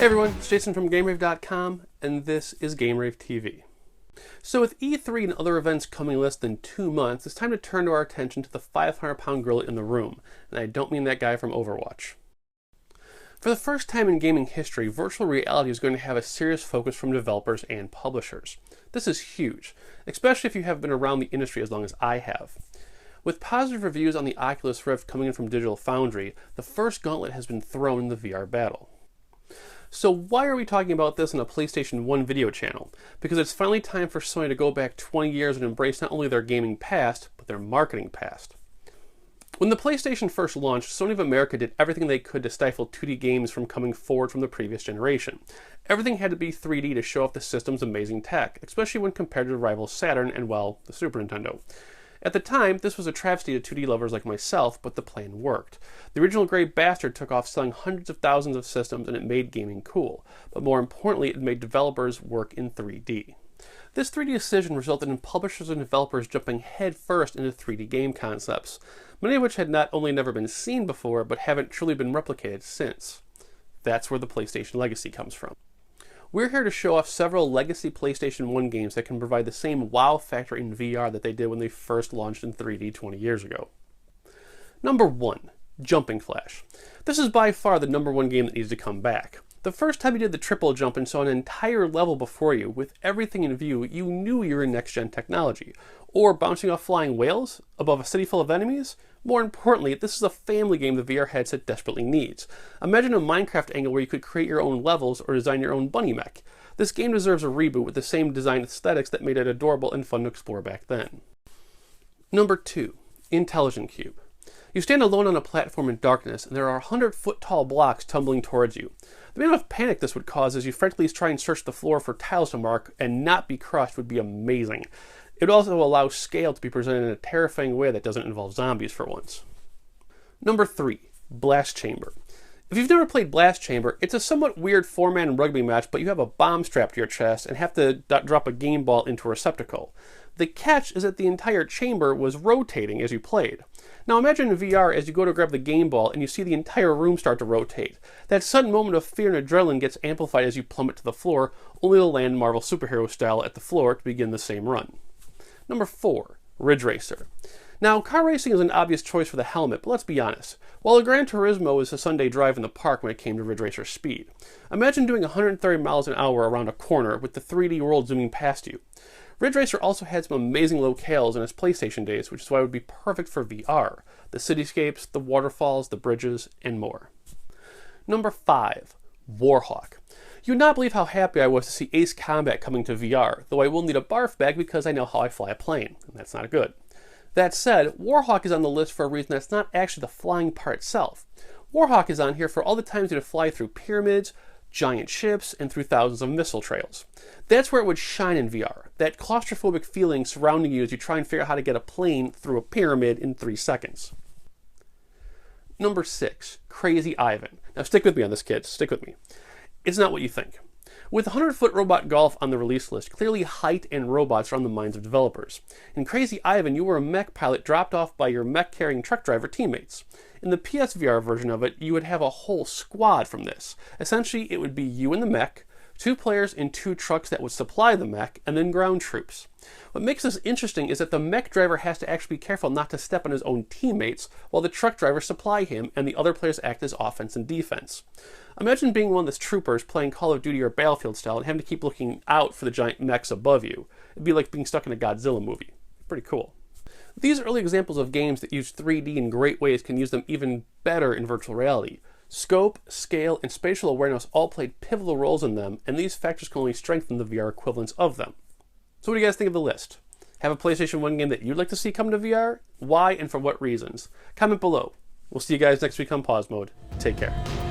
Hey everyone, it's Jason from Game-Rave.com, and this is Game-Rave TV. So with E3 and other events coming in less than 2 months, it's time to turn our attention to the 500-pound gorilla in the room, and I don't mean that guy from Overwatch. For the first time in gaming history, virtual reality is going to have a serious focus from developers and publishers. This is huge, especially if you have been around the industry as long as I have. With positive reviews on the Oculus Rift coming in from Digital Foundry, the first gauntlet has been thrown in the VR battle. So why are we talking about this on a PlayStation 1 video channel? Because it's finally time for Sony to go back 20 years and embrace not only their gaming past, but their marketing past. When the PlayStation first launched, Sony of America did everything they could to stifle 2D games from coming forward from the previous generation. Everything had to be 3D to show off the system's amazing tech, especially when compared to rival Saturn and, well, the Super Nintendo. At the time, this was a travesty to 2D lovers like myself, but the plan worked. The original Grey Bastard took off selling hundreds of thousands of systems and it made gaming cool. But more importantly, it made developers work in 3D. This 3D decision resulted in publishers and developers jumping headfirst into 3D game concepts, many of which had not only never been seen before, but haven't truly been replicated since. That's where the PlayStation legacy comes from. We're here to show off several legacy PlayStation 1 games that can provide the same wow factor in VR that they did when they first launched in 3D 20 years ago. Number 1. Jumping Flash. This is by far the number 1 game that needs to come back. The first time you did the triple jump and saw an entire level before you, with everything in view, you knew you were in next-gen technology. Or bouncing off flying whales above a city full of enemies? More importantly, this is a family game the VR headset desperately needs. Imagine a Minecraft angle where you could create your own levels or design your own bunny mech. This game deserves a reboot with the same design aesthetics that made it adorable and fun to explore back then. Number 2. Intelligent Qube. You stand alone on a platform in darkness, and there are 100-foot-tall blocks tumbling towards you. The amount of panic this would cause as you frantically try and search the floor for tiles to mark and not be crushed would be amazing. It would also allow scale to be presented in a terrifying way that doesn't involve zombies for once. Number 3. Blast Chamber. If you've never played Blast Chamber, it's a somewhat weird 4-man rugby match, but you have a bomb strapped to your chest and have to drop a game ball into a receptacle. The catch is that the entire chamber was rotating as you played. Now imagine in VR as you go to grab the game ball and you see the entire room start to rotate. That sudden moment of fear and adrenaline gets amplified as you plummet to the floor, only to land Marvel superhero style at the floor to begin the same run. Number 4. Ridge Racer. Now, car racing is an obvious choice for the helmet, but let's be honest. While a Gran Turismo was a Sunday drive in the park when it came to Ridge Racer speed. Imagine doing 130 miles an hour around a corner with the 3D world zooming past you. Ridge Racer also had some amazing locales in its PlayStation days, which is why it would be perfect for VR. The cityscapes, the waterfalls, the bridges, and more. Number 5. Warhawk. You would not believe how happy I was to see Ace Combat coming to VR, though I will need a barf bag because I know how I fly a plane, and that's not good. That said, Warhawk is on the list for a reason that's not actually the flying part itself. Warhawk is on here for all the times you had to fly through pyramids, giant ships, and through thousands of missile trails. That's where it would shine in VR, that claustrophobic feeling surrounding you as you try and figure out how to get a plane through a pyramid in 3 seconds. Number 6. Crazy Ivan. Now stick with me on this, kids. Stick with me. It's not what you think. With 100-foot robot golf on the release list, clearly height and robots are on the minds of developers. In Crazy Ivan, you were a mech pilot dropped off by your mech-carrying truck driver teammates. In the PSVR version of it, you would have a whole squad from this. Essentially, it would be you and the mech, 2 players in 2 trucks that would supply the mech, and then ground troops. What makes this interesting is that the mech driver has to actually be careful not to step on his own teammates, while the truck drivers supply him and the other players act as offense and defense. Imagine being one of the troopers playing Call of Duty or Battlefield style and having to keep looking out for the giant mechs above you. It'd be like being stuck in a Godzilla movie. Pretty cool. These early examples of games that use 3D in great ways can use them even better in virtual reality. Scope, scale, and spatial awareness all played pivotal roles in them, and these factors can only strengthen the VR equivalents of them. So what do you guys think of the list? Have a PlayStation 1 game that you'd like to see come to VR? Why and for what reasons? Comment below. We'll see you guys next week on Pause Mode. Take care.